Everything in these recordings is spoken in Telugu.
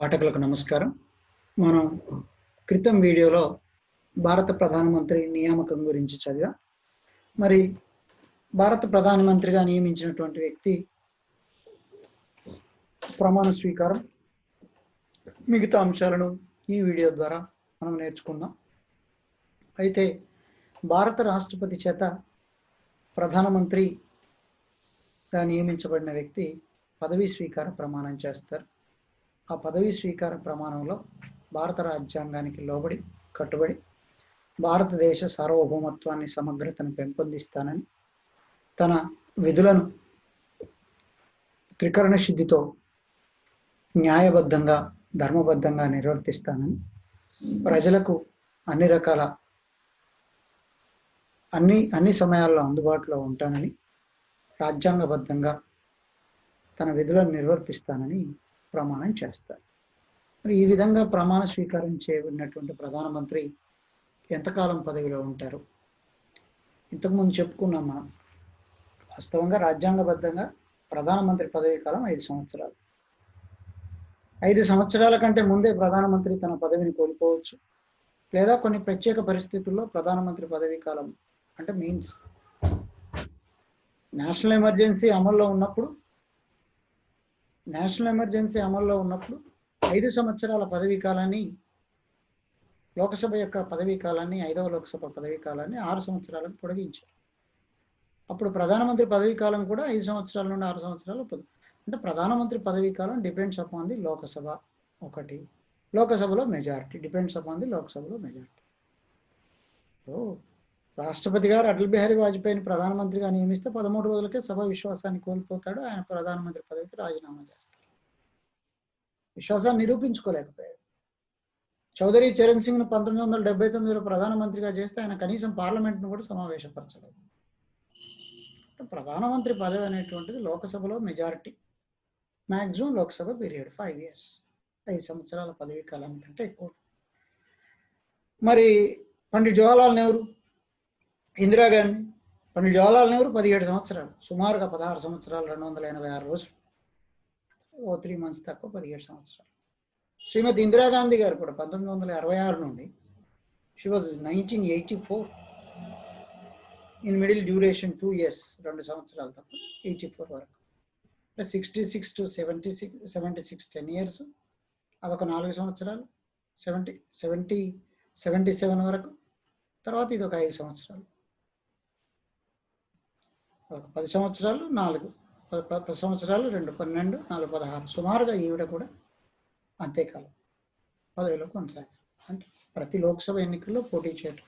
పాఠకులకు నమస్కారం. మనం క్రితం వీడియోలో భారత ప్రధానమంత్రి నియామకం గురించి చదివాం. మరి భారత ప్రధానమంత్రిగా నియమించినటువంటి వ్యక్తి ప్రమాణ స్వీకారం మిగతా అంశాలను ఈ వీడియో ద్వారా మనం నేర్చుకుందాం. అయితే భారత రాష్ట్రపతి చేత ప్రధానమంత్రిగా నియమించబడిన వ్యక్తి పదవీ స్వీకార ప్రమాణం చేస్తారు. ఆ పదవీ స్వీకార ప్రమాణంలో భారత రాజ్యాంగానికి లోబడి కట్టుబడి భారతదేశ సార్వభౌమత్వాన్ని సమగ్రతను పెంపొందిస్తానని, తన విధులను త్రికరణ శుద్ధితో న్యాయబద్ధంగా ధర్మబద్ధంగా నిర్వర్తిస్తానని, ప్రజలకు అన్ని రకాల అన్ని సమయాల్లో అందుబాటులో ఉంటానని, రాజ్యాంగబద్ధంగా తన విధులను నిర్వర్తిస్తానని ప్రమాణం చేస్తారు. మరి ఈ విధంగా ప్రమాణ స్వీకారం చేయబడినటువంటి ప్రధానమంత్రి ఎంతకాలం పదవిలో ఉంటారు? ఇంతకుముందు చెప్పుకున్నాం మనం. వాస్తవంగా రాజ్యాంగబద్ధంగా ప్రధానమంత్రి పదవీ కాలం 5 సంవత్సరాలు. 5 సంవత్సరాల కంటే ముందే ప్రధానమంత్రి తన పదవిని కోల్పోవచ్చు, లేదా కొన్ని ప్రత్యేక పరిస్థితుల్లో ప్రధానమంత్రి పదవీ కాలం అంటే మీన్స్ నేషనల్ ఎమర్జెన్సీ అమల్లో ఉన్నప్పుడు 5 సంవత్సరాల పదవీ కాలాన్ని, లోకసభ యొక్క పదవీ కాలాన్ని, 5వ లోకసభ పదవీ కాలాన్ని 6 సంవత్సరాలకు పొడిగించారు. అప్పుడు ప్రధానమంత్రి పదవీ కాలం కూడా 5 సంవత్సరాల నుండి 6 సంవత్సరాలు. అంటే ప్రధానమంత్రి పదవీ కాలం డిపెండ్స్ అపాన్ ది లోకసభ. ఒకటి, లోకసభలో మెజారిటీ డిపెండ్స్ అపాన్ ది లోకసభలో మెజారిటీ. రాష్ట్రపతి గారు అటల్ బిహారీ వాజ్పేయిని ప్రధానమంత్రిగా నియమిస్తే 13 రోజులకే సభ విశ్వాసాన్ని కోల్పోతాడు. ఆయన ప్రధానమంత్రి పదవికి రాజీనామా చేస్తాడు. విశ్వాసాన్ని నిరూపించుకోలేకపోయాడు. చౌదరి చరణ్ సింగ్ను 1979లో ప్రధానమంత్రిగా చేస్తే ఆయన కనీసం పార్లమెంట్ను కూడా సమావేశపరచలేదు. ప్రధానమంత్రి పదవి అనేటువంటిది లోకసభలో majority, maximum Lok Sabha period 5 years, 5 సంవత్సరాల పదవీ కాలం కంటే ఎక్కువ. మరి పండిట్ జవహర్లాల్ నెహ్రూ, ఇందిరాగాంధీ, పండిట్ జవహర్లాల్ నెహ్రూ 17 సంవత్సరాలు, సుమారుగా 16 సంవత్సరాలు 286 రోజులు, 3 months తక్కువ 17 సంవత్సరాలు. శ్రీమతి ఇందిరాగాంధీ గారు కూడా 1966 నుండి she was 1984 in middle duration 2 years, 2 సంవత్సరాలు తప్ప 84 వరకు. 66 to 76 10 years, అదొక 4 సంవత్సరాలు, 77 వరకు. తర్వాత ఇది ఒక 5 సంవత్సరాలు, ఒక 10 సంవత్సరాలు, 10 సంవత్సరాలు 2, 12, 4, 16. సుమారుగా ఈవిడ కూడా అంతేకాలం పదవిలో కొనసాగారు. అంటే ప్రతి లోక్సభ ఎన్నికల్లో పోటీ చేయటం,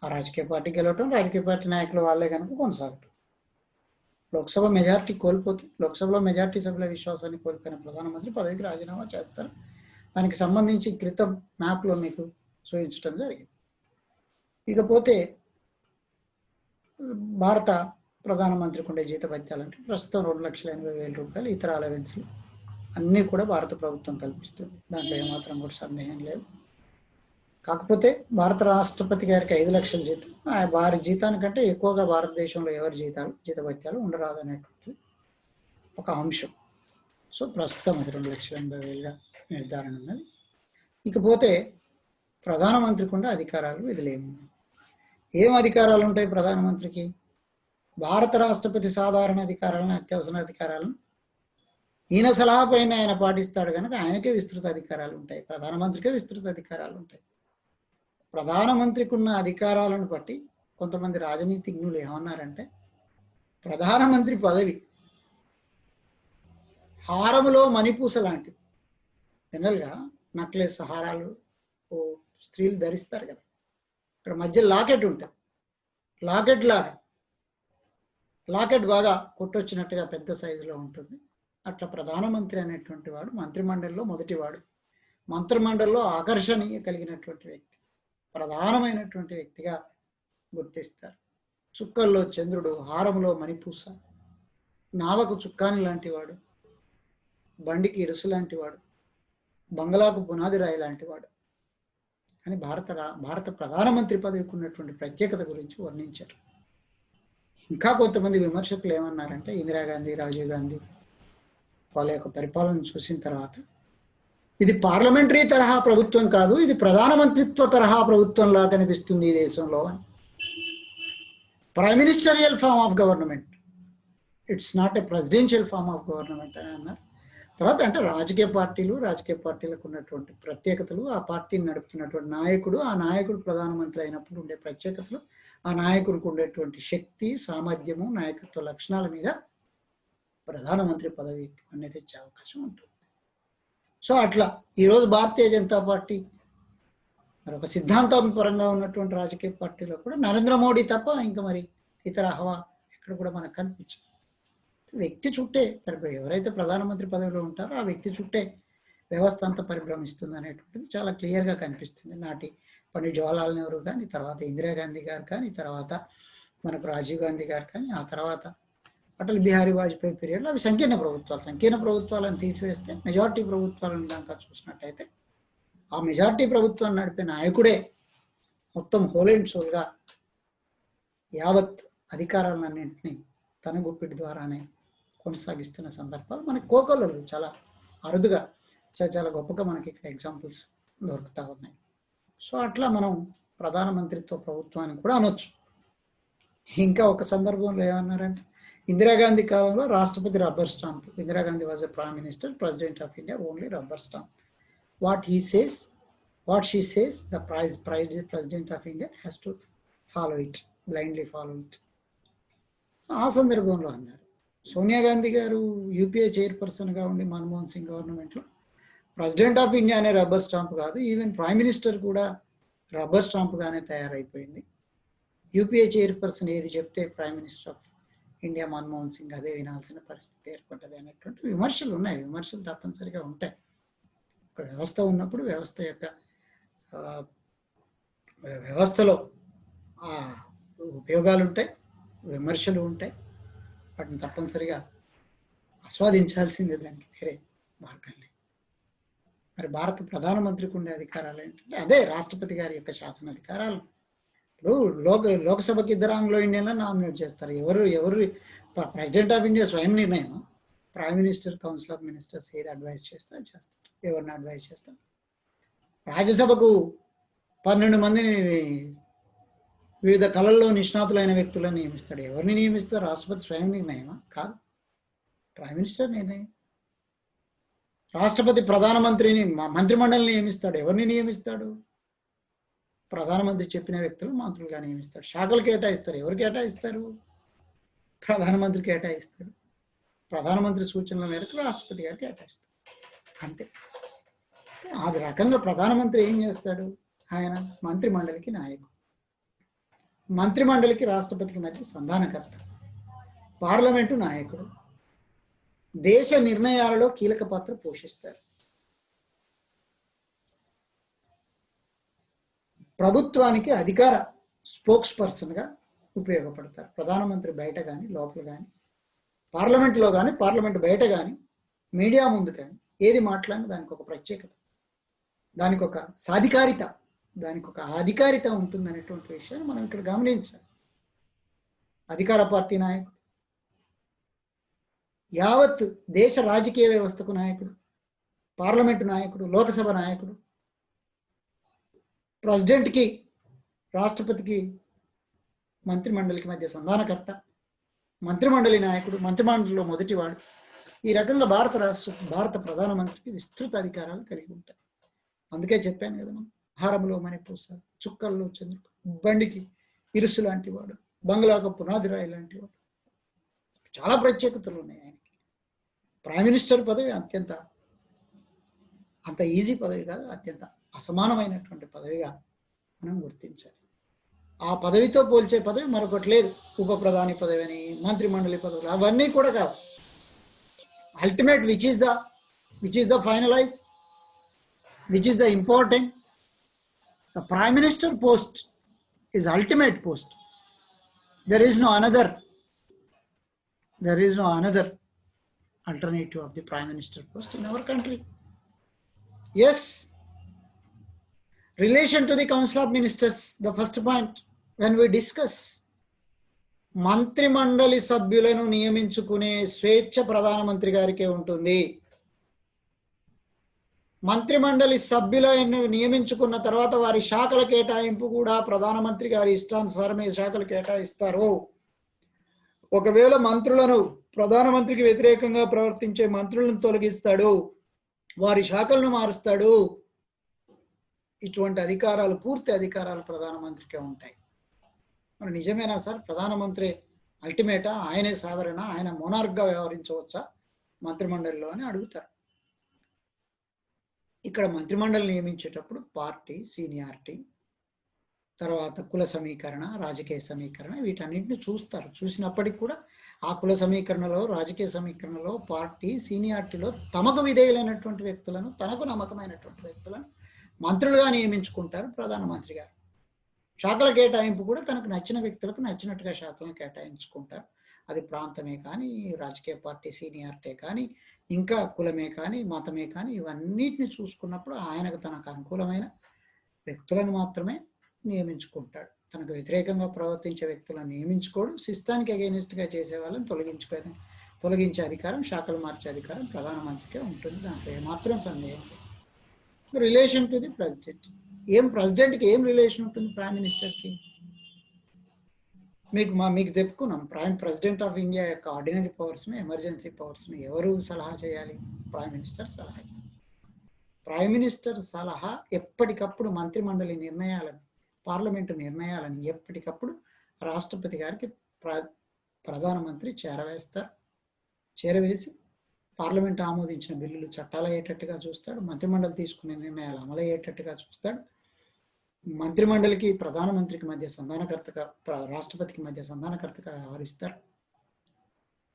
ఆ రాజకీయ పార్టీ గెలవటం, రాజకీయ పార్టీ నాయకులు వాళ్ళే కనుక కొనసాగటం. లోక్సభ మెజార్టీ కోల్పోతే, లోక్సభలో మెజార్టీ సభ్యుల విశ్వాసాన్ని కోల్పోయిన ప్రధానమంత్రి పదవికి రాజీనామా చేస్తారు. దానికి సంబంధించి క్రితం మ్యాప్లో మీకు చూపించడం జరిగింది. ఇకపోతే భారత ప్రధానమంత్రికి ఉండే జీతభత్యాలంటే ప్రస్తుతం 2,80,000 రూపాయలు, ఇతర అలవెన్స్లు అన్నీ కూడా భారత ప్రభుత్వం కల్పిస్తుంది. దాంట్లో ఏమాత్రం కూడా సందేహం లేదు. కాకపోతే భారత రాష్ట్రపతి గారికి 5 లక్షల జీతం, వారి జీతానికంటే ఎక్కువగా భారతదేశంలో ఎవరి జీతభత్యాలు ఉండరాదు అనేటువంటి ఒక అంశం. సో ప్రస్తుతం అది 2,80,000గా నిర్ధారణ ఉన్నది. ఇకపోతే ప్రధానమంత్రికి ఉండే అధికారాలు విధులేమి, ఏం అధికారాలు ఉంటాయి ప్రధానమంత్రికి? భారత రాష్ట్రపతి సాధారణ అధికారాలను, అత్యవసర అధికారాలను ఈయన సలహా పైన ఆయన పాటిస్తాడు కనుక ఆయనకే విస్తృత అధికారాలు ఉంటాయి, ప్రధానమంత్రికే విస్తృత అధికారాలు ఉంటాయి. ప్రధానమంత్రికి ఉన్న అధికారాలను బట్టి కొంతమంది రాజనీతిజ్ఞులు ఏమన్నారంటే, ప్రధానమంత్రి పదవి హారములో మణిపూస లాంటిది. జనరల్గా నక్లెస్, హారాలు స్త్రీలు ధరిస్తారు కదా, ఇక్కడ మధ్య లాకెట్ ఉంటుంది. లాకెట్ బాగా కొట్టొచ్చినట్టుగా పెద్ద సైజులో ఉంటుంది. అట్లా ప్రధానమంత్రి అనేటువంటి వాడు మంత్రిమండలిలో మొదటివాడు, మంత్రిమండలిలో ఆకర్షణీయ కలిగినటువంటి వ్యక్తి, ప్రధానమైనటువంటి వ్యక్తిగా గుర్తిస్తారు. చుక్కల్లో చంద్రుడు, హారంలో మణిపూస, నావకు చుక్కాని లాంటివాడు, బండికి ఇరుసు లాంటివాడు, బంగ్లాకు పునాది రాయి లాంటివాడు అని భారత ప్రధానమంత్రి పదవికి ఉన్నటువంటి ప్రత్యేకత గురించి వర్ణించారు. ఇంకా కొంతమంది విమర్శకులు ఏమన్నారంటే, ఇందిరాగాంధీ, రాజీవ్ గాంధీ వాళ్ళ యొక్క పరిపాలన చూసిన తర్వాత ఇది పార్లమెంటరీ తరహా ప్రభుత్వం కాదు, ఇది ప్రధానమంత్రిత్వ తరహా ప్రభుత్వంలా కనిపిస్తుంది ఈ దేశంలో. Prime ministerial form of government, it's not a presidential form of government అని అన్నారు. తర్వాత అంటే రాజకీయ పార్టీలకు ఉన్నటువంటి ప్రత్యేకతలు, ఆ పార్టీని నడుపుతున్నటువంటి నాయకుడు, ఆ నాయకుడు ప్రధానమంత్రి అయినప్పుడు ఉండే ప్రత్యేకతలు, ఆ నాయకుడికి ఉండేటువంటి శక్తి, సామర్థ్యము, నాయకత్వ లక్షణాల మీద ప్రధానమంత్రి పదవి అనేది తెచ్చే అవకాశం ఉంటుంది. సో అట్లా ఈరోజు భారతీయ జనతా పార్టీ మరి ఒక సిద్ధాంతం పరంగా ఉన్నటువంటి రాజకీయ పార్టీలో కూడా నరేంద్ర మోడీ తప్ప ఇంకా మరి ఇతర హవా ఎక్కడ కూడా మనకు కనిపించదు. వ్యక్తి చుట్టే ఎవరైతే ప్రధానమంత్రి పదవిలో ఉంటారో ఆ వ్యక్తి చుట్టే వ్యవస్థ అంతా పరిభ్రమిస్తుంది అనేటువంటిది చాలా క్లియర్గా కనిపిస్తుంది. నాటి పండిట్ జవహర్లాల్ నెహ్రూ కానీ, తర్వాత ఇందిరాగాంధీ గారు కానీ, తర్వాత మనకు రాజీవ్ గాంధీ గారు కానీ, ఆ తర్వాత అటల్ బిహారీ వాజ్పేయి పీరియడ్లో అవి సంకీర్ణ ప్రభుత్వాలను తీసివేస్తే మెజారిటీ ప్రభుత్వాలను కనుక చూసినట్టయితే ఆ మెజారిటీ ప్రభుత్వాన్ని నడిపే నాయకుడే మొత్తం హోల్ అండ్ సోల్గా యావత్ అధికారాలన్నింటినీ తన గుప్పిడి ద్వారానే కొనసాగిస్తున్న సందర్భాలు మనకి కోకొల్లలు చాలా అరుదుగా చాలా గొప్పగా మనకి ఇక్కడ ఎగ్జాంపుల్స్ దొరుకుతూ ఉన్నాయి. సో అట్లా మనం ప్రధానమంత్రిత్వ ప్రభుత్వాన్ని కూడా అనొచ్చు. ఇంకా ఒక సందర్భంలో ఏమన్నారంటే ఇందిరాగాంధీ కాలంలో రాష్ట్రపతి rubber stamp. Indira Gandhi was a prime minister, president of India, only rubber stamp. What she says the president of India has to follow it, blindly follow it. ఆ సందర్భంలో అన్నారు. సోనియా గాంధీ గారు యూపీఏ చైర్పర్సన్గా ఉండి మన్మోహన్ సింగ్ గవర్నమెంట్లో ప్రెసిడెంట్ ఆఫ్ ఇండియా అనే రబ్బర్ స్టాంప్ కాదు, ఈవెన్ ప్రైమ్ మినిస్టర్ కూడా రబ్బర్ స్టాంప్గానే తయారైపోయింది. యూపీఏ చైర్పర్సన్ ఏది చెప్తే prime minister of India Manmohan Singh అదే వినాల్సిన పరిస్థితి ఏర్పడ్డది అనేటువంటి విమర్శలు ఉన్నాయి. విమర్శలు తప్పనిసరిగా ఉంటాయి. ఒక వ్యవస్థ ఉన్నప్పుడు వ్యవస్థ యొక్క వ్యవస్థలో ఉపయోగాలు ఉంటాయి, విమర్శలు ఉంటాయి. వాటిని తప్పనిసరిగా ఆస్వాదించాల్సిందే, దానికి వేరే మార్గం లేదు. మరి భారత ప్రధానమంత్రికి ఉండే అధికారాలు ఏంటంటే అదే రాష్ట్రపతి గారి యొక్క శాసన అధికారాలు. ఇప్పుడు లోక్సభకి 2 ఆంగ్లో ఇండియన్లో నామినేట్ చేస్తారు. ఎవరు ప్రెసిడెంట్ ఆఫ్ ఇండియా స్వయం నిర్ణయం, prime minister, council of ministers ఏది అడ్వైజ్ చేస్తారు చేస్తారు, ఎవరిని అడ్వైజ్ చేస్తారు. రాజ్యసభకు 12 మందిని వివిధ కళల్లో నిష్ణాతులైన వ్యక్తులను నియమిస్తాడు. ఎవరిని నియమిస్తారు? రాష్ట్రపతి స్వయం నిర్ణయమా? కాదు, ప్రైమ్ మినిస్టర్ నిర్ణయం. రాష్ట్రపతి ప్రధానమంత్రిని మంత్రిమండలిని నియమిస్తాడు. ఎవరిని నియమిస్తాడు? ప్రధానమంత్రి చెప్పిన వ్యక్తులు మంత్రులుగా నియమిస్తాడు. శాఖలు కేటాయిస్తారు. ఎవరు కేటాయిస్తారు? ప్రధానమంత్రి కేటాయిస్తాడు. ప్రధానమంత్రి సూచనల మేరకు రాష్ట్రపతి గారు కేటాయిస్తారు. అంతే. ఆ రకంగా ప్రధానమంత్రి ఏం చేస్తాడు? ఆయన మంత్రిమండలికి నాయకుడు, మంత్రిమండలికి రాష్ట్రపతికి మధ్య సంధానకర్త, పార్లమెంటు నాయకుడు, దేశ నిర్ణయాలలో కీలక పాత్ర పోషిస్తారు. ప్రభుత్వానికి అధికార స్పోక్స్ పర్సన్గా ఉపయోగపడతారు. ప్రధానమంత్రి బయట కానీ లోపల కానీ, పార్లమెంట్లో కానీ పార్లమెంట్ బయట కానీ, మీడియా ముందు కానీ ఏది మాట్లాడినా దానికి ఒక ప్రత్యేకత, దానికి ఒక సాధికారిత, దానికి ఒక అధికారిత ఉంటుందనేటువంటి విషయాన్ని మనం ఇక్కడ గమనించాలి. అధికార పార్టీ నాయకుడు, యావత్ దేశ రాజకీయ వ్యవస్థకు నాయకుడు, పార్లమెంటు నాయకుడు, లోకసభ నాయకుడు, ప్రెసిడెంట్కి, రాష్ట్రపతికి, మంత్రిమండలికి మధ్య సంధానకర్త, మంత్రిమండలి నాయకుడు, మంత్రిమండలిలో మొదటివాడు. ఈ రకంగా భారత ప్రధానమంత్రికి విస్తృత అధికారాలు కలిగి ఉంటాయి. అందుకే చెప్పాను కదా, మనం హారంలో మణిపూస, చుక్కల్లో చంద్రుడు, బండికి ఇరుసు లాంటి వాడు, బంగ్లాకు పునాదిరాయి లాంటి వాడు. చాలా ప్రత్యేకతలు ఉన్నాయి ఆయనకి. ప్రైమ్ మినిస్టర్ పదవి అంత ఈజీ పదవి కాదు, అత్యంత అసమానమైనటువంటి పదవిగా మనం గుర్తించాలి. ఆ పదవితో పోల్చే పదవి మరొకటి లేదు. ఉప ప్రధాని పదవి అని, మంత్రిమండలి పదవులు అవన్నీ కూడా కావు. Ultimate which is the finalise, which is the important. The prime minister post is ultimate post. There is no another alternative of the prime minister post in our country. Yes, relation to the council of ministers, the first point when we discuss, మంత్రి మండలి సభ్యులను నియమించుకునే స్వేచ్ఛ ప్రధానమంత్రి గారికే ఉంటుంది. మంత్రిమండలి సభ్యులను నియమించుకున్న తర్వాత వారి శాఖల కేటాయింపు కూడా ప్రధానమంత్రి గారి ఇష్టానుసారమే శాఖలు కేటాయిస్తారు. ఒకవేళ మంత్రులను ప్రధానమంత్రికి వ్యతిరేకంగా ప్రవర్తించే మంత్రులను తొలగిస్తాడు, వారి శాఖలను మారుస్తాడు. ఇటువంటి అధికారాలు, పూర్తి అధికారాలు ప్రధానమంత్రికే ఉంటాయి. మరి నిజమేనా సార్? ప్రధానమంత్రి అల్టిమేటా, ఆయనే సావరేనా, ఆయన మోనార్క్గా వ్యవహరించవచ్చా మంత్రిమండలిలో అని అడుగుతారు. ఇక్కడ మంత్రిమండలి నియమించేటప్పుడు పార్టీ, సీనియారిటీ, తర్వాత కుల సమీకరణ, రాజకీయ సమీకరణ, వీటన్నింటిని చూస్తారు. చూసినప్పటికీ కూడా ఆ కుల సమీకరణలో, రాజకీయ సమీకరణలో, పార్టీ సీనియారిటీలో తమకు విధేయులైనటువంటి వ్యక్తులను, తనకు నమ్మకమైనటువంటి వ్యక్తులను మంత్రులుగా నియమించుకుంటారు ప్రధానమంత్రి గారు. శాఖల కేటాయింపు కూడా తనకు నచ్చిన వ్యక్తులకు నచ్చినట్టుగా శాఖలను కేటాయించుకుంటారు. అది ప్రాంతమే కానీ, రాజకీయ పార్టీ సీనియారిటీ కానీ, ఇంకా కులమే కానీ, మతమే కానీ, ఇవన్నిటిని చూసుకున్నప్పుడు ఆయనకు తనకు అనుకూలమైన వ్యక్తులను మాత్రమే నియమించుకుంటాడు. తనకు వ్యతిరేకంగా ప్రవర్తించే వ్యక్తులను నియమించుకోడు. సిస్టానికి అగెయినిస్ట్గా చేసే వాళ్ళని తొలగించే అధికారం, శాఖలు మార్చే అధికారం ప్రధానమంత్రికే ఉంటుంది. దాంట్లో ఏమాత్రం సందేహం లేదు. రిలేషన్ టు ది ప్రెసిడెంట్, ప్రెసిడెంట్కి ఏం రిలేషన్ ఉంటుంది ప్రైమ్ మినిస్టర్కి? మీకు చెప్పుకున్నాం, ప్రెసిడెంట్ ఆఫ్ ఇండియా యొక్క ఆర్డినరీ పవర్స్ను, ఎమర్జెన్సీ పవర్స్ను ఎవరు సలహా చేయాలి? ప్రైమ్ మినిస్టర్ సలహా చేయాలి. ప్రైమ్ మినిస్టర్ సలహా ఎప్పటికప్పుడు మంత్రిమండలి నిర్ణయాలను, పార్లమెంటు నిర్ణయాలను ఎప్పటికప్పుడు రాష్ట్రపతి గారికి ప్రధానమంత్రి చేరవేసి పార్లమెంట్ ఆమోదించిన బిల్లులు చట్టాలు అయ్యేటట్టుగా చూస్తాడు. మంత్రిమండలి తీసుకునే నిర్ణయాలు అమలు అయ్యేటట్టుగా చూస్తాడు. మంత్రిమండలికి ప్రధానమంత్రికి మధ్య సంధానకర్తగా, రాష్ట్రపతికి మధ్య సంధానకర్తగా వ్యవహరిస్తారు.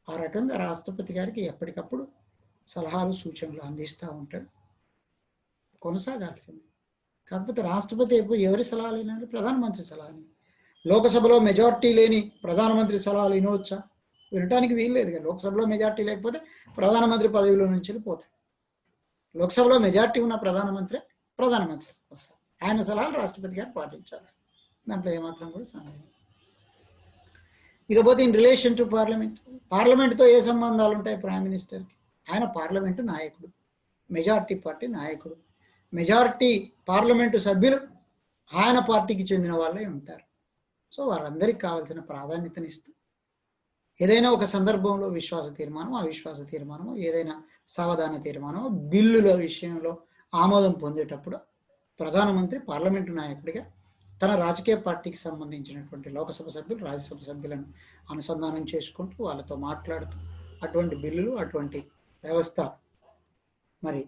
ఆ రకంగా రాష్ట్రపతి గారికి ఎప్పటికప్పుడు సలహాలు, సూచనలు అందిస్తూ ఉంటాడు. కొనసాగాల్సింది. కాకపోతే రాష్ట్రపతి ఎవరి సలహాలు వినాలి? ప్రధానమంత్రి సలహాని. లోకసభలో మెజార్టీ లేని ప్రధానమంత్రి సలహాలు వినవచ్చా? వినటానికి వీల్లేదు కదా. లోక్సభలో మెజార్టీ లేకపోతే ప్రధానమంత్రి పదవిలో నుంచి పోతాడు. లోక్సభలో మెజార్టీ ఉన్న ప్రధానమంత్రి వస్తారు. ఆయన సలహాలు రాష్ట్రపతి గారు పాటించాల్సి, దాంట్లో ఏమాత్రం కూడా సందేహం. ఇకపోతే ఇన్ రిలేషన్ టు పార్లమెంట్తో ఏ సంబంధాలు ఉంటాయి ప్రైమ్ మినిస్టర్కి? ఆయన పార్లమెంటు నాయకుడు, మెజార్టీ పార్టీ నాయకుడు. మెజార్టీ పార్లమెంటు సభ్యులు ఆయన పార్టీకి చెందిన వాళ్ళే ఉంటారు. సో వారందరికీ కావాల్సిన ప్రాధాన్యతనిస్తూ ఏదైనా ఒక సందర్భంలో విశ్వాస తీర్మానం, అవిశ్వాస తీర్మానం, ఏదైనా సావధాన తీర్మానం, బిల్లుల విషయంలో ఆమోదం పొందేటప్పుడు ప్రధానమంత్రి పార్లమెంటు నాయకుడిగా తన రాజకీయ పార్టీకి సంబంధించినటువంటి లోకసభ సభ్యులు, రాజ్యసభ సభ్యులను అనుసంధానం చేసుకుంటూ వాళ్ళతో మాట్లాడుతూ అటువంటి బిల్లులు, అటువంటి వ్యవస్థ మరి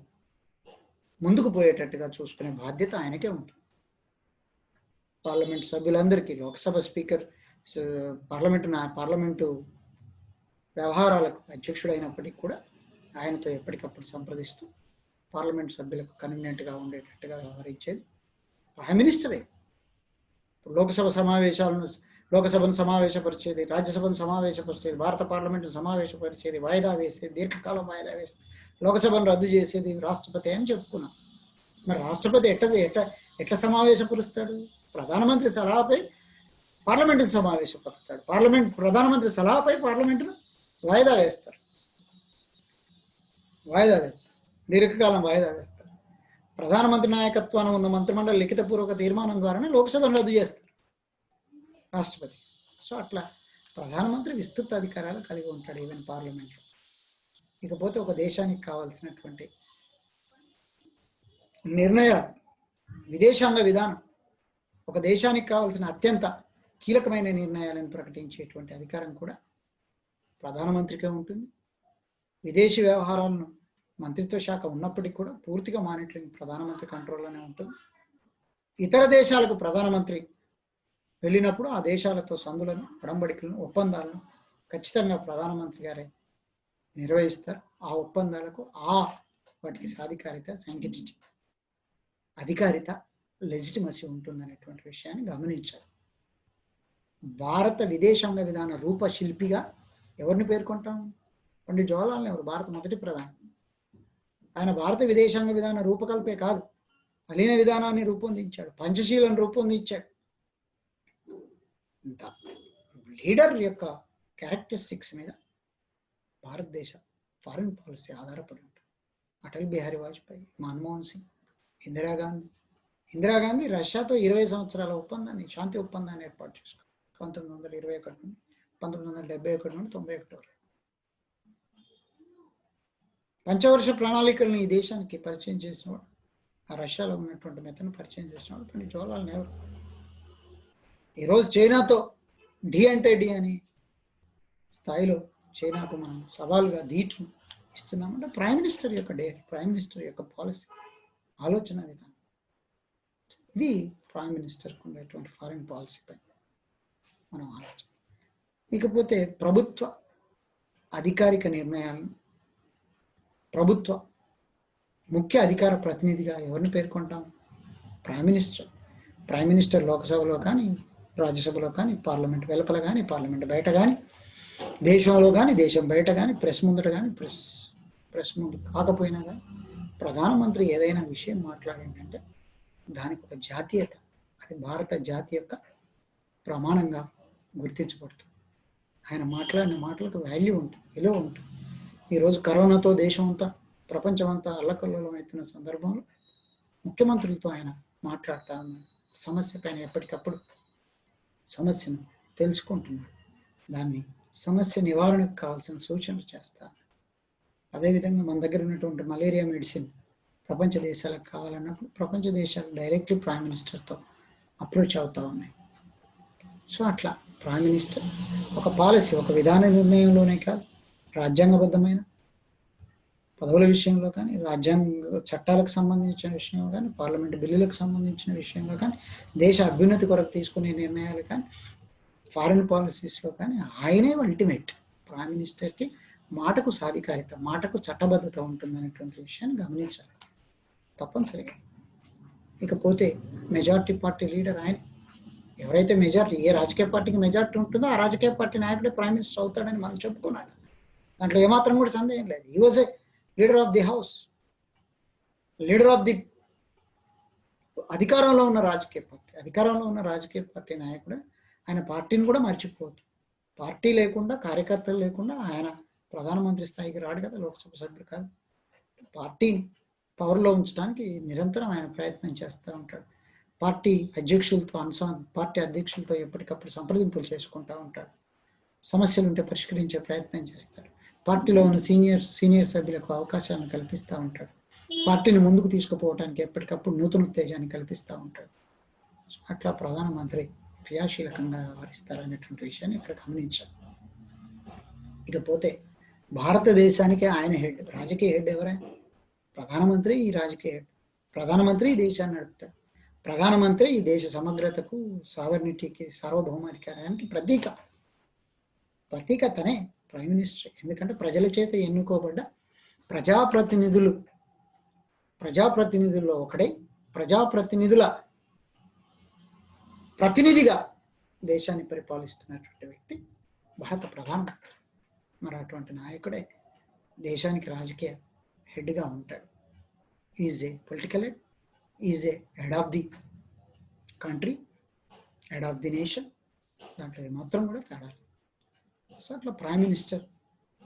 ముందుకు పోయేటట్టుగా చూసుకునే బాధ్యత ఆయనకే ఉంటుంది. పార్లమెంటు సభ్యులందరికీ, లోక్సభ స్పీకర్ పార్లమెంటు వ్యవహారాలకు అధ్యక్షుడైనప్పటికీ కూడా ఆయనతో ఎప్పటికప్పుడు సంప్రదిస్తూ పార్లమెంట్ సభ్యులకు కన్వీనియంట్గా ఉండేటట్టుగా వ్యవహరించేది ప్రైమ్ మినిస్టరే. లోకసభను సమావేశపరిచేది, రాజ్యసభను సమావేశపరిచేది, భారత పార్లమెంటును సమావేశపరిచేది, వాయిదా వేసేది, దీర్ఘకాలం వాయిదా వేసేది, లోకసభను రద్దు చేసేది రాష్ట్రపతి అని చెప్పుకున్నాం. మరి రాష్ట్రపతి ఎట్లా సమావేశపరుస్తాడు? ప్రధానమంత్రి సలహాపై పార్లమెంటును సమావేశపరుస్తాడు. ప్రధానమంత్రి సలహాపై పార్లమెంటును వాయిదా వేస్తారు, దీర్ఘకాలం వాయిదా వేస్తారు. ప్రధానమంత్రి నాయకత్వాన్ని ఉన్న మంత్రిమండలి లిఖితపూర్వక తీర్మానం ద్వారానే లోక్సభను రద్దు చేస్తారు రాష్ట్రపతి. సో అట్లా ప్రధానమంత్రి విస్తృత అధికారాలు కలిగి ఉంటాడు ఈవెన్ పార్లమెంట్లో. ఇకపోతే ఒక దేశానికి కావాల్సినటువంటి నిర్ణయాలు, విదేశాంగ విధానం, ఒక దేశానికి కావాల్సిన అత్యంత కీలకమైన నిర్ణయాలను ప్రకటించేటువంటి అధికారం కూడా ప్రధానమంత్రికే ఉంటుంది. విదేశీ వ్యవహారాలను మంత్రిత్వ శాఖ ఉన్నప్పటికీ కూడా పూర్తిగా మానిటరింగ్ ప్రధానమంత్రి కంట్రోల్లోనే ఉంటుంది. ఇతర దేశాలకు ప్రధానమంత్రి వెళ్ళినప్పుడు ఆ దేశాలతో సంధులను, ఒడంబడికలను, ఒప్పందాలను ఖచ్చితంగా ప్రధానమంత్రి గారే నిర్వహిస్తారు. ఆ ఒప్పందాలకు వాటికి సాధికారిత, సాంకేతిక అధికారిత, లెజిటిమసీ ఉంటుందనేటువంటి విషయాన్ని గమనించారు. భారత విదేశాంగ విధాన రూపశిల్పిగా ఎవరిని పేర్కొంటాం? పండిట్ జవహర్లాల్ నెహ్రూ, భారత మొదటి ప్రధాని. ఆయన భారత విదేశాంగ విధాన రూపకల్పే కాదు, అలీన విధానాన్ని రూపొందించాడు, పంచశీలను రూపొందించాడు. లీడర్ యొక్క క్యారెక్టరిస్టిక్స్ మీద భారతదేశ ఫారిన్ పాలసీ ఆధారపడి ఉంటుంది. అటల్ బిహారీ వాజ్పేయి, మన్మోహన్ సింగ్, ఇందిరాగాంధీ రష్యాతో 20 సంవత్సరాల ఒప్పందాన్ని, శాంతి ఒప్పందాన్ని ఏర్పాటు చేసుకుంది 1921 నుండి 1971 నుండి 91 వరకు. పంచవర్ష ప్రణాళికలను ఈ దేశానికి పరిచయం చేసినవాడు, ఆ రష్యాలో ఉన్నటువంటి మెతను పరిచయం చేసినవాడు పండిట్ జవహర్లాల్ నెహ్రూ. ఈరోజు చైనాతో డి అంటే డి అని స్థాయిలో చైనాకు మనం సవాలుగా ధీటును ఇస్తున్నామంటే ప్రైమ్ మినిస్టర్ యొక్క ప్రైమ్ మినిస్టర్ యొక్క పాలసీ, ఆలోచన విధానం. ఇది ప్రైమ్ మినిస్టర్కు ఉండేటువంటి ఫారిన్ పాలసీ పై మనం ఆలోచన. ఇకపోతే ప్రభుత్వ అధికారిక నిర్ణయాలను ప్రభుత్వ ముఖ్య అధికార ప్రతినిధిగా ఎవరిని పేర్కొంటాం? Prime minister. ప్రైమ్ మినిస్టర్ లోక్సభలో కానీ, రాజ్యసభలో కానీ, పార్లమెంట్ వెలుపల కానీ, పార్లమెంట్ బయట కానీ, దేశంలో కానీ, దేశం బయట కానీ, ప్రెస్ ముందట కానీ, ప్రెస్ ముందు కాకపోయినా కానీ ప్రధానమంత్రి ఏదైనా విషయం మాట్లాడిందంటే దానికి ఒక జాతీయత, అది భారత జాతి యొక్క ప్రమాణంగా గుర్తించబడుతుంది. ఆయన మాట్లాడిన మాటలకు వాల్యూ ఉంటుంది, విలువ ఉంటుంది. ఈరోజు కరోనాతో దేశం అంతా, ప్రపంచం అంతా అల్లకల్లోలం అవుతున్న సందర్భంలో ముఖ్యమంత్రులతో ఆయన మాట్లాడుతూ ఉన్నాడు. సమస్య పైన ఎప్పటికప్పుడు సమస్యను తెలుసుకుంటున్నాడు, దాన్ని సమస్య నివారణకు కావాల్సిన సూచనలు చేస్తారు. అదేవిధంగా మన దగ్గర ఉన్నటువంటి మలేరియా మెడిసిన్ ప్రపంచ దేశాలకు కావాలన్నప్పుడు ప్రపంచ దేశాలు డైరెక్ట్లీ ప్రైమ్ మినిస్టర్తో అప్రోచ్ అవుతూ ఉన్నాయి. సో అట్లా ప్రైమ్ మినిస్టర్ ఒక పాలసీ, ఒక విధాన నిర్ణయంలోనే కాదు, రాజ్యాంగబద్ధమైన పదవుల విషయంలో కానీ, రాజ్యాంగ చట్టాలకు సంబంధించిన విషయంలో కానీ, పార్లమెంటు బిల్లులకు సంబంధించిన విషయంలో కానీ, దేశ అభ్యున్నతి కొరకు తీసుకునే నిర్ణయాలు కానీ, ఫారిన్ పాలసీస్లో కానీ ఆయనే అల్టిమేట్. ప్రైమ్ మినిస్టర్కి మాటకు సాధికారిత, మాటకు చట్టబద్ధత ఉంటుందనేటువంటి విషయాన్ని గమనించాలి తప్పనిసరిగా. ఇకపోతే మెజారిటీ పార్టీ లీడర్ ఆయన. ఎవరైతే మెజారిటీ, ఏ రాజకీయ పార్టీకి మెజారిటీ ఉంటుందో ఆ రాజకీయ పార్టీ నాయకుడే ప్రైమ్ మినిస్టర్ అవుతాడని మనం చెప్పుకున్నాడు. దాంట్లో ఏమాత్రం కూడా సందేహం లేదు. హి was a leader of the house, leader of the అధికారంలో ఉన్న రాజకీయ పార్టీ నాయకుడు. ఆయన పార్టీని కూడా మర్చిపోవద్దు. పార్టీ లేకుండా, కార్యకర్తలు లేకుండా ఆయన ప్రధానమంత్రి స్థాయికి రాడు కదా, లోక్సభ సభ్యుడు కాదు. పార్టీని పవర్లో ఉంచడానికి నిరంతరం ఆయన ప్రయత్నం చేస్తూ ఉంటాడు. పార్టీ అధ్యక్షులతో పార్టీ అధ్యక్షులతో ఎప్పటికప్పుడు సంప్రదింపులు చేసుకుంటూ ఉంటాడు. సమస్యలు ఉంటే పరిష్కరించే ప్రయత్నం చేస్తాడు. పార్టీలో ఉన్న సీనియర్ సభ్యులకు అవకాశాలను కల్పిస్తూ ఉంటాడు. పార్టీని ముందుకు తీసుకుపోవడానికి ఎప్పటికప్పుడు నూతన ఉత్తేజాన్ని కల్పిస్తూ ఉంటాడు. అట్లా ప్రధానమంత్రి క్రియాశీలకంగా వ్యవహరిస్తారనేటువంటి విషయాన్ని ఇక్కడ గమనించాలి. ఇకపోతే భారతదేశానికి ఆయన హెడ్, రాజకీయ హెడ్ ఎవరైనా ప్రధానమంత్రి. ఈ రాజకీయ హెడ్ ప్రధానమంత్రి ఈ దేశాన్ని నడుపుతాడు. ప్రధానమంత్రి ఈ దేశ సమగ్రతకు, సావర్నిటీకి, సార్వభౌమాధికారానికి ప్రతీక తనే ప్రైమ్ మినిస్టర్. ఎందుకంటే ప్రజల చేత ఎన్నుకోబడ్డ ప్రజాప్రతినిధుల్లో ఒకడై ప్రజాప్రతినిధుల ప్రతినిధిగా దేశాన్ని పరిపాలిస్తున్నటువంటి వ్యక్తి భారత ప్రధానమంత్రి. మరి అటువంటి నాయకుడే దేశానికి రాజకీయ హెడ్గా ఉంటాడు. Is a political head, is a head of the country, head of the nation. దాంట్లో ఏమాత్రం కూడా తేడా. సో అట్లా ప్రైమ్ మినిస్టర్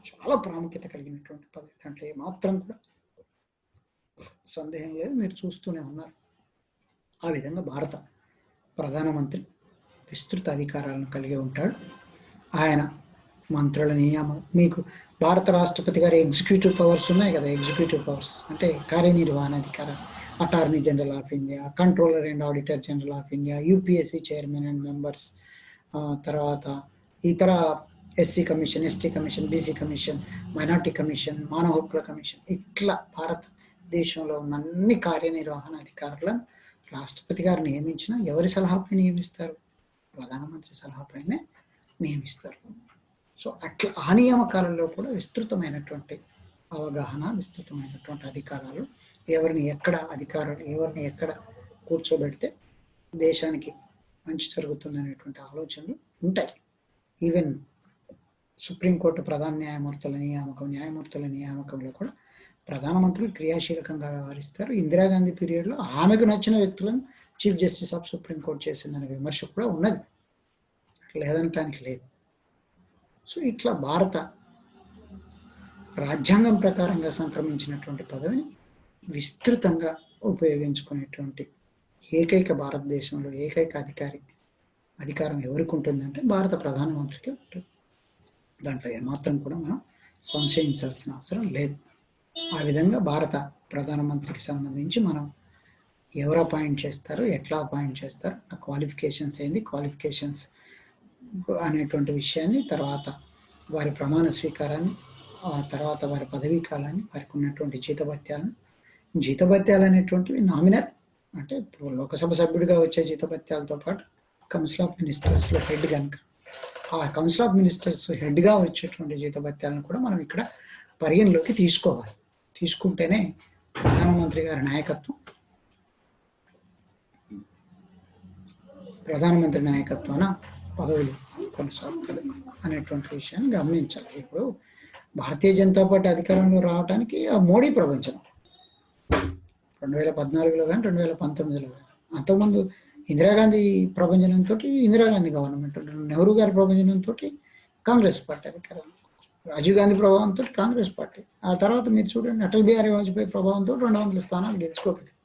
చాలా ప్రాముఖ్యత కలిగినటువంటి పదవి, దాంట్లో ఏమాత్రం కూడా సందేహం లేదు. మీరు చూస్తూనే ఉన్నారు. ఆ విధంగా భారత ప్రధానమంత్రి విస్తృత అధికారాలను కలిగి ఉంటాడు. ఆయన మంత్రుల నియామం, మీకు భారత రాష్ట్రపతి గారి ఎగ్జిక్యూటివ్ పవర్స్ ఉన్నాయి కదా. ఎగ్జిక్యూటివ్ పవర్స్ అంటే కార్యనిర్వహణ అధికారాలు. Attorney general of India, controller and auditor general of India, UPSC chairman and members, తర్వాత ఇతర SC commission, ST commission, BC commission, minority commission, మానవ హక్కుల కమిషన్, ఇట్లా భారతదేశంలో ఉన్న అన్ని కార్యనిర్వహణ అధికారులను రాష్ట్రపతి గారు నియమించిన ఎవరి సలహాపై నియమిస్తారు? ప్రధానమంత్రి సలహాపైనే నియమిస్తారు. సో అట్లా ఆ నియామకాలలో కూడా విస్తృతమైనటువంటి అవగాహన, విస్తృతమైనటువంటి అధికారాలు, ఎవరిని ఎక్కడ కూర్చోబెడితే దేశానికి మంచి జరుగుతుంది అనేటువంటి ఆలోచనలు ఉంటాయి. ఈవెన్ సుప్రీంకోర్టు ప్రధాన న్యాయమూర్తుల నియామకంలో కూడా ప్రధానమంత్రులు క్రియాశీలకంగా వ్యవహరిస్తారు. ఇందిరాగాంధీ పీరియడ్లో ఆమెకు నచ్చిన వ్యక్తులను చీఫ్ జస్టిస్ ఆఫ్ సుప్రీంకోర్టు చేసిందనే విమర్శ కూడా ఉన్నది, లేదనటానికి లేదు. సో ఇట్లా భారత రాజ్యాంగం ప్రకారంగా సంక్రమించినటువంటి పదవిని విస్తృతంగా ఉపయోగించుకునేటువంటి ఏకైక భారతదేశంలో ఏకైక అధికారం ఎవరికి ఉంటుందంటే భారత ప్రధానమంత్రికి ఉంటుంది. దాంట్లో ఏమాత్రం కూడా మనం సంశయించాల్సిన అవసరం లేదు. ఆ విధంగా భారత ప్రధానమంత్రికి సంబంధించి మనం ఎవరు అపాయింట్ చేస్తారు, ఎట్లా అపాయింట్ చేస్తారు, ఆ క్వాలిఫికేషన్స్ ఏంది, క్వాలిఫికేషన్స్ అనేటువంటి విషయాన్ని, తర్వాత వారి ప్రమాణ స్వీకారాన్ని, ఆ తర్వాత వారి పదవీ కాలాన్ని, వారికి ఉన్నటువంటి జీతభత్యాలు అనేటువంటివి నామినల్, అంటే ఇప్పుడు లోకసభ సభ్యుడిగా వచ్చే జీతభత్యాలతో పాటు కౌన్సిల్ ఆఫ్ మినిస్టర్స్లో హెడ్ కనుక ఆ కౌన్సిల్ ఆఫ్ మినిస్టర్స్ హెడ్గా వచ్చేటువంటి జీతభత్యాలను కూడా మనం ఇక్కడ పరిగణలోకి తీసుకోవాలి. తీసుకుంటేనే ప్రధానమంత్రి గారి నాయకత్వాన పదవులు కొనసాగుతాయి అనేటువంటి విషయాన్ని గమనించాలి. ఇప్పుడు భారతీయ జనతా పార్టీ అధికారంలో రావడానికి ఆ మోడీ ప్రపంచం 2014లో కానీ 2019లో కానీ, అంతకుముందు ఇందిరాగాంధీ ప్రభంజనంతో ఇందిరాగాంధీ గవర్నమెంట్, నెహ్రూ గారి ప్రభంజనంతో కాంగ్రెస్ పార్టీ అధికారం, రాజీవ్ గాంధీ ప్రభావంతో కాంగ్రెస్ పార్టీ, ఆ తర్వాత మీరు చూడండి అటల్ బిహారీ వాజ్పేయి ప్రభావంతో 200 స్థానాలు గెలుచుకోగలిగారు.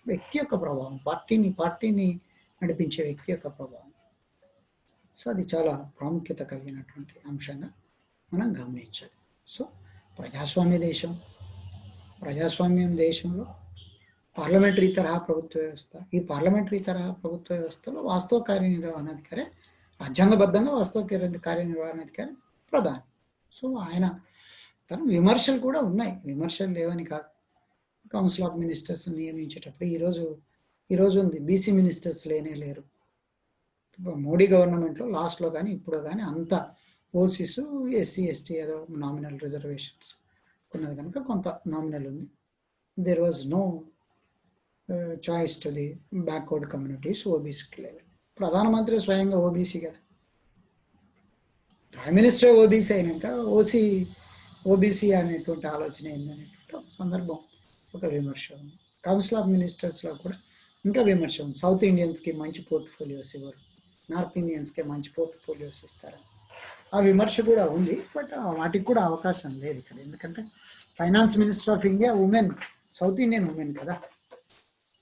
వ్యక్తి యొక్క ప్రభావం, పార్టీని నడిపించే వ్యక్తి యొక్క ప్రభావం. సో అది చాలా ప్రాముఖ్యత కలిగినటువంటి అంశంగా మనం గమనించాలి. సో ప్రజాస్వామ్యం దేశంలో పార్లమెంటరీ తరహా ప్రభుత్వ వ్యవస్థ, ఈ పార్లమెంటరీ తరహా ప్రభుత్వ వ్యవస్థలో వాస్తవ కార్యనిర్వహణాధికారి, రాజ్యాంగబద్ధంగా వాస్తవ కార్యనిర్వహణాధికారి ప్రధాని. సో ఆయన తన విమర్శలు కూడా ఉన్నాయి, విమర్శలు లేవని కాదు. కౌన్సిల్ ఆఫ్ మినిస్టర్స్ నియమించేటప్పుడు ఈరోజు ఉంది, బీసీ మినిస్టర్స్ లేరు. మోడీ గవర్నమెంట్లో లాస్ట్లో కానీ ఇప్పుడు కానీ అంత ఓసీస్, ఎస్సీ ఎస్టీ ఏదో నామినల్ రిజర్వేషన్స్ ఉన్నది కనుక కొంత నామినల్ ఉంది. There was no choice to the backward communities, ఓబీసీకి లెవెల్. ప్రధానమంత్రి స్వయంగా ఓబీసీ కదా, ప్రైమ్ మినిస్టర్ ఓబీసీ అయినాక ఓబీసీ అనేటువంటి ఆలోచన ఏందనేటువంటి ఒక సందర్భం, ఒక విమర్శ ఉంది. కౌన్సిల్ ఆఫ్ మినిస్టర్స్లో కూడా ఇంకా విమర్శ ఉంది. సౌత్ ఇండియన్స్కి మంచి పోర్ట్ఫోలియోస్ ఇవ్వరు, నార్త్ ఇండియన్స్కి మంచి పోర్ట్ఫోలియోస్ ఇస్తారు, ఆ విమర్శ కూడా ఉంది. బట్ వాటికి కూడా అవకాశం లేదు ఇక్కడ, ఎందుకంటే finance minister of India women, south Indian women కదా.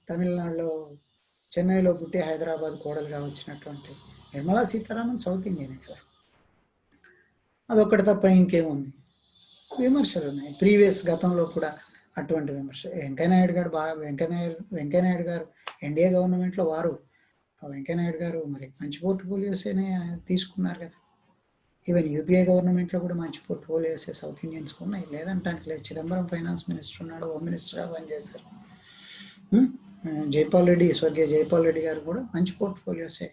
తమిళనాడులో చెన్నైలో పుట్టి హైదరాబాద్ కోడలుగా వచ్చినటువంటి నిర్మలా సీతారామన్ సౌత్ ఇండియనే కదా. అదొక్కటి తప్ప ఇంకేముంది, విమర్శలు ఉన్నాయి. ప్రీవియస్ గతంలో కూడా అటువంటి విమర్శ. వెంకయ్యనాయుడు గారు ఎన్డీఏ గవర్నమెంట్లో వెంకయ్యనాయుడు గారు మరి మంచి పోర్ట్ఫోలియోసేనే తీసుకున్నారు కదా. ఈవెన్ యూపీఏ గవర్నమెంట్లో కూడా మంచి పోర్ట్ఫోలియోసే సౌత్ ఇండియన్స్కి ఉన్నాయి, లేదంటానికి లేదు. చిదంబరం ఫైనాన్స్ మినిస్టర్ ఉన్నాడు, హోమ్ మినిస్టర్గా పనిచేశారు. స్వర్గీయ జైపాల్ రెడ్డి గారు కూడా మంచి పోర్ట్ఫోలియోసే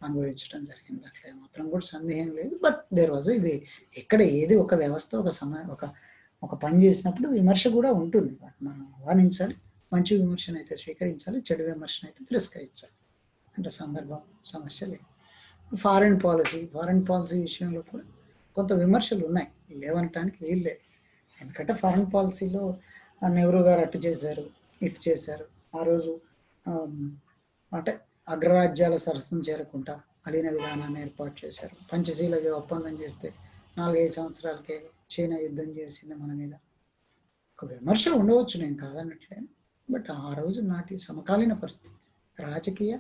అనుభవించడం జరిగింది, అట్లా ఏమాత్రం కూడా సందేహం లేదు. బట్ దేర్ వాజ్ ఇది ఎక్కడ ఏది ఒక వ్యవస్థ ఒక పని చేసినప్పుడు విమర్శ కూడా ఉంటుంది, మనం ఆహ్వానించాలి. మంచి విమర్శను అయితే స్వీకరించాలి, చెడు విమర్శను అయితే తిరస్కరించాలి. అంటే సందర్భం సమస్య లేదు. ఫారెన్ పాలసీ విషయంలో కూడా కొంత విమర్శలు ఉన్నాయి, లేవనటానికి వీలు లేదు. ఎందుకంటే ఫారెన్ పాలసీలో నెహ్రూ గారు అటు చేశారు, ఇటు చేశారు. ఆ రోజు అంటే అగ్రరాజ్యాల సరస్సును చేరకుండా అలీన విధానాన్ని ఏర్పాటు చేశారు. పంచశీల ఒప్పందం చేస్తే 4-5 సంవత్సరాలకే చైనా యుద్ధం చేసింది మన మీద. ఒక విమర్శ ఉండవచ్చు, నేను కాదన్నట్లేను. బట్ ఆ రోజు నాటి సమకాలీన పరిస్థితి, రాజకీయ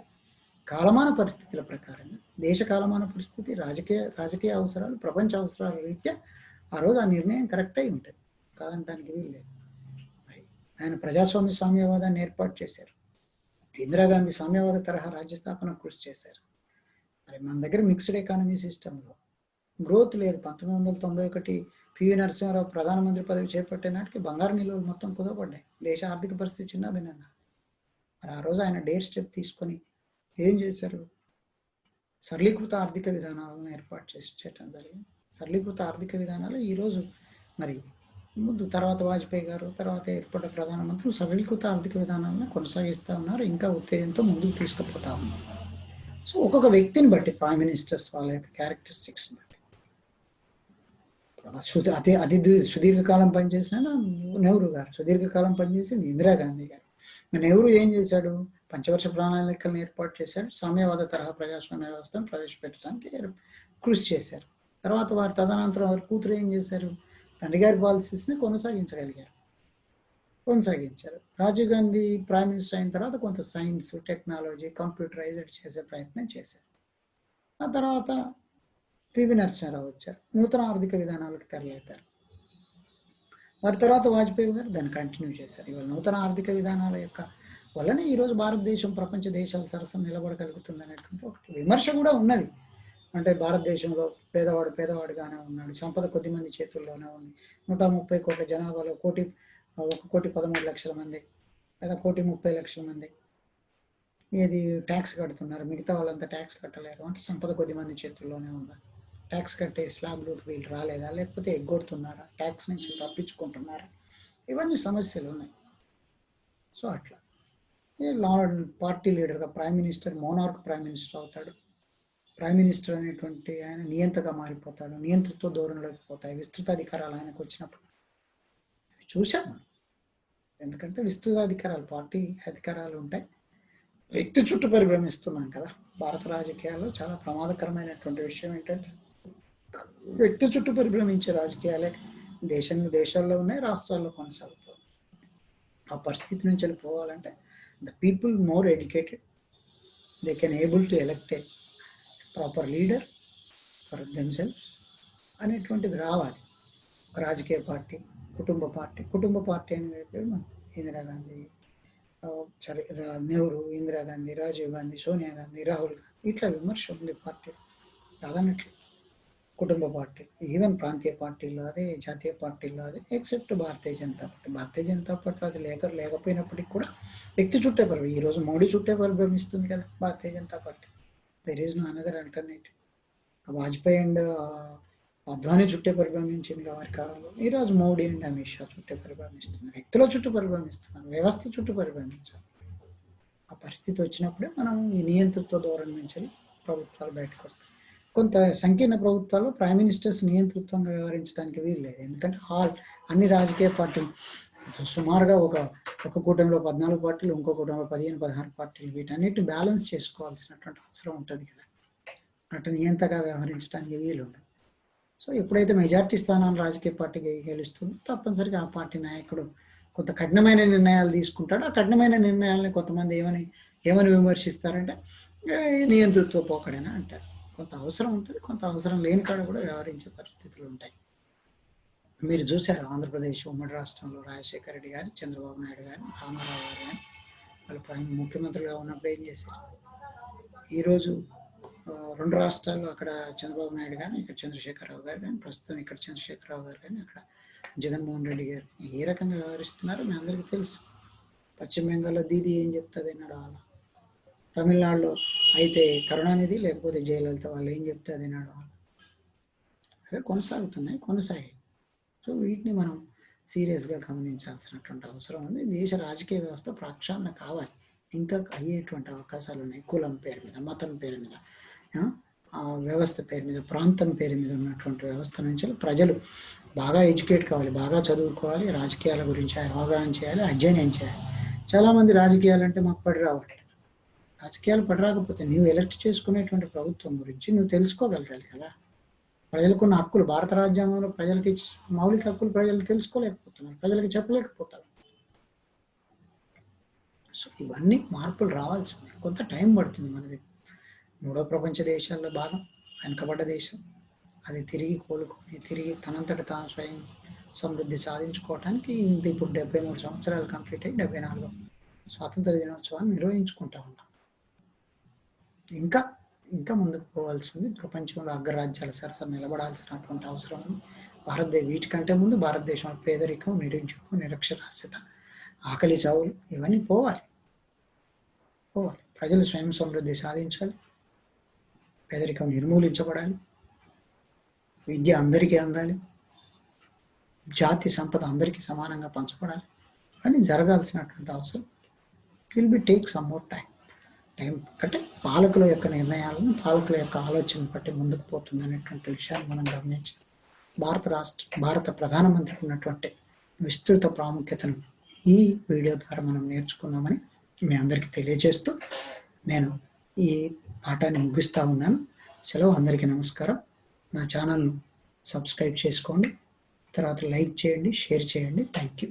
కాలమాన పరిస్థితుల ప్రకారంగా, దేశ కాలమాన పరిస్థితి, రాజకీయ అవసరాలు, ప్రపంచ అవసరాల రీత్యా ఆ రోజు ఆ నిర్ణయం కరెక్ట్ అయి ఉంటుంది, కాదనడానికి వీలు లేదు. మరి ఆయన సామ్యవాదాన్ని ఏర్పాటు చేశారు. ఇందిరాగాంధీ సామ్యవాద తరహా రాజ్య స్థాపన కృషి చేశారు. మరి మన దగ్గర మిక్స్డ్ ఎకానమీ సిస్టంలో గ్రోత్ లేదు. 1991 పివి నరసింహారావు ప్రధానమంత్రి పదవి చేపట్టే నాటికి బంగారు నిల్వలు మొత్తం కుదవబడ్డాయి, దేశ ఆర్థిక పరిస్థితి చిన్న భిన్నంగా. మరి ఆ రోజు ఆయన డేర్ స్టెప్ తీసుకొని ఏం చేశారు, సరళీకృత ఆర్థిక విధానాలను ఏర్పాటు చేయడం జరిగింది. సరళీకృత ఆర్థిక విధానాలు ఈరోజు మరి తర్వాత వాజ్పేయి గారు, తర్వాత ఏర్పడ్డ ప్రధానమంత్రులు సరళీకృత ఆర్థిక విధానాలను కొనసాగిస్తూ ఉన్నారు, ఇంకా ఉత్తేజంతో ముందుకు తీసుకుపోతా ఉన్నారు. సో ఒక్కొక్క వ్యక్తిని బట్టి, ప్రైమ్ మినిస్టర్స్ వాళ్ళ యొక్క క్యారెక్టరిస్టిక్స్ బట్టి, అతి సుదీర్ఘకాలం పనిచేసిన నెహ్రూ గారు, సుదీర్ఘకాలం పనిచేసింది ఇందిరాగాంధీ గారు. నెహ్రూ ఏం చేశాడు, పంచవర్ష ప్రణాళికలను ఏర్పాటు చేశాడు, సామ్యవాద తరహా ప్రజాస్వామ్య వ్యవస్థను ప్రవేశపెట్టడానికి కృషి చేశారు. తర్వాత వారి తదనంతరం వారి కూతురు ఏం చేశారు, తండ్రి గారి పాలసీస్ని కొనసాగించారు. రాజీవ్ గాంధీ ప్రైమ్ మినిస్టర్ అయిన తర్వాత కొంత సైన్స్, టెక్నాలజీ, కంప్యూటరైజ్డ్ చేసే ప్రయత్నం చేశారు. ఆ తర్వాత పివి నరసింహారావు వచ్చారు, నూతన ఆర్థిక విధానాలకు తెరలేపారు. వారి తర్వాత వాజ్పేయి గారు దాన్ని కంటిన్యూ చేశారు. ఇవాళ నూతన ఆర్థిక విధానాల యొక్క వల్లనే ఈరోజు భారతదేశం ప్రపంచ దేశాల సరసన నిలబడగలుగుతుంది అనేటువంటి ఒకటి విమర్శ కూడా ఉన్నది. అంటే భారతదేశంలో పేదవాడుగానే ఉన్నాడు, సంపద కొద్దిమంది చేతుల్లోనే ఉంది. 130 కోట్ల జనాభాలో 1,13,00,000 మంది లేదా 1,30,00,000 మంది ఏది ట్యాక్స్ కడుతున్నారు, మిగతా వాళ్ళంతా ట్యాక్స్ కట్టలేరు. అంటే సంపద కొద్దిమంది చేతుల్లోనే ఉందా? ట్యాక్స్ కట్టే స్లాబ్లోకి వీళ్ళు రాలేదా, లేకపోతే ఎగ్గొడుతున్నారా, ట్యాక్స్ నుంచి తప్పించుకుంటున్నారా? ఇవన్నీ సమస్యలు ఉన్నాయి. సో అట్లా పార్టీ లీడర్గా prime minister, monarch prime minister అవుతాడు. ప్రైమ్ మినిస్టర్ అనేటువంటి ఆయన నియంతగా మారిపోతాడు, నియంతృత్వ ధోరణిలోకి పోతాయి విస్తృత అధికారాలు ఆయనకు వచ్చినప్పుడు. చూసాం, ఎందుకంటే విస్తృత అధికారాలు, పార్టీ అధికారాలు ఉంటాయి. వ్యక్తి చుట్టూ పరిభ్రమిస్తున్నాం కదా. భారత రాజకీయాల్లో చాలా ప్రమాదకరమైనటువంటి విషయం ఏంటంటే వ్యక్తి చుట్టూ పరిభ్రమించే రాజకీయాలే దేశాల్లో ఉన్నాయి, రాష్ట్రాల్లో కొనసాగుతాయి. ఆ పరిస్థితి నుంచి వెళ్ళిపోవాలంటే the people more educated, they can able to elect a proper leader for themselves అనేటువంటిది రావాలి. రాజకీయ పార్టీ, కుటుంబ పార్టీ అని ఇందిరాగాంధీ, నెహ్రూ, ఇందిరాగాంధీ, రాజీవ్ గాంధీ, సోనియా గాంధీ, రాహుల్ గాంధీ, ఇట్లా విమర్శ ఉంది పార్టీ కాదన్నట్లు. కుటుంబ పార్టీ, ఈవెన్ ప్రాంతీయ పార్టీల్లో అదే, జాతీయ పార్టీల్లో అదే, ఎక్సెప్ట్ భారతీయ జనతా పార్టీ అది లేకపోయినప్పటికీ కూడా వ్యక్తి చుట్టే ఈరోజు మోడీ చుట్టే పరిభ్రమిస్తుంది కదా Bharatiya Janata Party. There is no another alternative. Vajpayee and Advani చుట్టే పరిభ్రమించింది వారి కాలంలో. ఈరోజు మోడీ అండ్ అమిత్ షా చుట్టే పరిభ్రమిస్తున్నారు, వ్యక్తుల చుట్టూ పరిభ్రమిస్తున్నారు, వ్యవస్థ చుట్టూ పరిభ్రమించాలి. ఆ పరిస్థితి వచ్చినప్పుడే మనం ఈ నియంతృత్వ ధోరణి నుంచి ప్రభుత్వాలు బయటకు వస్తాయి. కొంత సంకీర్ణ ప్రభుత్వాలు ప్రైమ్ మినిస్టర్స్ నియంతృత్వంగా వ్యవహరించడానికి వీలు లేదు. ఎందుకంటే అన్ని రాజకీయ పార్టీలు సుమారుగా ఒక కూటమిలో 14 పార్టీలు, ఇంకో కూటమిలో 15-16 పార్టీలు, వీటన్నిటిని బ్యాలెన్స్ చేసుకోవాల్సినటువంటి అవసరం ఉంటుంది కదా. అటు నియంతగా వ్యవహరించడానికి వీలు ఉంటుంది. సో ఎప్పుడైతే మెజార్టీ స్థానాన్ని రాజకీయ పార్టీకి గెలుస్తుందో తప్పనిసరిగా ఆ పార్టీ నాయకుడు కొంత కఠినమైన నిర్ణయాలు తీసుకుంటాడు. ఆ కఠినమైన నిర్ణయాలని కొంతమంది ఏమని విమర్శిస్తారంటే నియంతృత్వ పోకడేనా అంటారు. కొంత అవసరం ఉంటుంది, కొంత అవసరం లేని కాడ కూడా వ్యవహరించే పరిస్థితులు ఉంటాయి. మీరు చూశారు ఆంధ్రప్రదేశ్ ఉమ్మడి రాష్ట్రంలో రాజశేఖర రెడ్డి గారు, చంద్రబాబు నాయుడు గారు, రామారావు గారు కానీ వాళ్ళు ముఖ్యమంత్రులుగా ఉన్నప్పుడు ఏం చేశారు. ఈరోజు 2 రాష్ట్రాల్లో అక్కడ చంద్రబాబు నాయుడు కానీ, ఇక్కడ చంద్రశేఖరరావు గారు కానీ, ప్రస్తుతం ఇక్కడ చంద్రశేఖరరావు గారు కానీ, అక్కడ జగన్మోహన్ రెడ్డి గారు ఏ రకంగా వ్యవహరిస్తున్నారో మీ అందరికీ తెలుసు. పశ్చిమ బెంగాల్లో దీదీ ఏం చెప్తుంది నడవాలా, తమిళనాడులో అయితే కరుణానిధి లేకపోతే జయలలిత వాళ్ళు ఏం చెప్తే అది నడవాలి. అవే కొనసాగాయి. సో వీటిని మనం సీరియస్గా గమనించాల్సినటువంటి అవసరం ఉంది. దేశ రాజకీయ వ్యవస్థ ప్రక్షాళన కావాలి, ఇంకా అయ్యేటువంటి అవకాశాలు ఉన్నాయి. కులం పేరు మీద, మతం పేరు మీద, వ్యవస్థ పేరు మీద, ప్రాంతం పేరు మీద ఉన్నటువంటి వ్యవస్థ నుంచి ప్రజలు బాగా ఎడ్యుకేట్ కావాలి, బాగా చదువుకోవాలి, రాజకీయాల గురించి అవగాహన చేయాలి, అధ్యయనం చేయాలి. చాలామంది రాజకీయాలంటే మాకు పడి రావట్లేదు. రాజకీయాలు పడి రాకపోతే నువ్వు ఎలక్ట్ చేసుకునేటువంటి ప్రభుత్వం గురించి నువ్వు తెలుసుకోగలగాలి కదా. ప్రజలకున్న హక్కులు, భారత రాజ్యాంగంలో ప్రజలకి మౌలిక హక్కులు ప్రజలు తెలుసుకోలేకపోతున్నారు, ప్రజలకి చెప్పలేకపోతారు. సో ఇవన్నీ మార్పులు రావాల్సి ఉంది, కొంత టైం పడుతుంది. మనది 3వ ప్రపంచ దేశాల్లో భాగం, వెనుకబడ్డ దేశం. అది తిరిగి కోలుకొని తిరిగి తనంతట తాను స్వయం సమృద్ధి సాధించుకోవటానికి ఇప్పుడు 73 సంవత్సరాలు కంప్లీట్ అయ్యి 74వ స్వాతంత్ర దినోత్సవాన్ని నిర్వహించుకుంటా ఉన్నాం. ఇంకా ముందుకు పోవాల్సి ఉంది. ప్రపంచంలో అగ్రరాజ్యాల సరసన నిలబడాల్సినటువంటి అవసరం ఉంది. వీటికంటే ముందు భారతదేశంలో పేదరికం, నిరుద్యోగం, నిరక్షరాస్యత, ఆకలి చావులు ఇవన్నీ పోవాలి. ప్రజలు స్వయం సమృద్ధి సాధించాలి, పేదరికం నిర్మూలించబడాలి, విద్య అందరికీ అందాలి, జాతి సంపద అందరికీ సమానంగా పంచబడాలి. అని జరగాల్సినటువంటి అవసరం will be take some more time అంటే పాలకుల యొక్క నిర్ణయాలను, పాలకుల యొక్క ఆలోచన బట్టి ముందుకు పోతుంది అనేటువంటి విషయాన్ని మనం గమనించి భారత ప్రధానమంత్రికి ఉన్నటువంటి విస్తృత ప్రాముఖ్యతను ఈ వీడియో ద్వారా మనం నేర్చుకున్నామని మీ అందరికీ తెలియజేస్తూ నేను ఈ పాఠాన్ని ముగిస్తూ ఉన్నాను. సెలవు. అందరికీ నమస్కారం. నా ఛానల్ను సబ్స్క్రైబ్ చేసుకోండి. తర్వాత లైక్ చేయండి, షేర్ చేయండి. Thank you.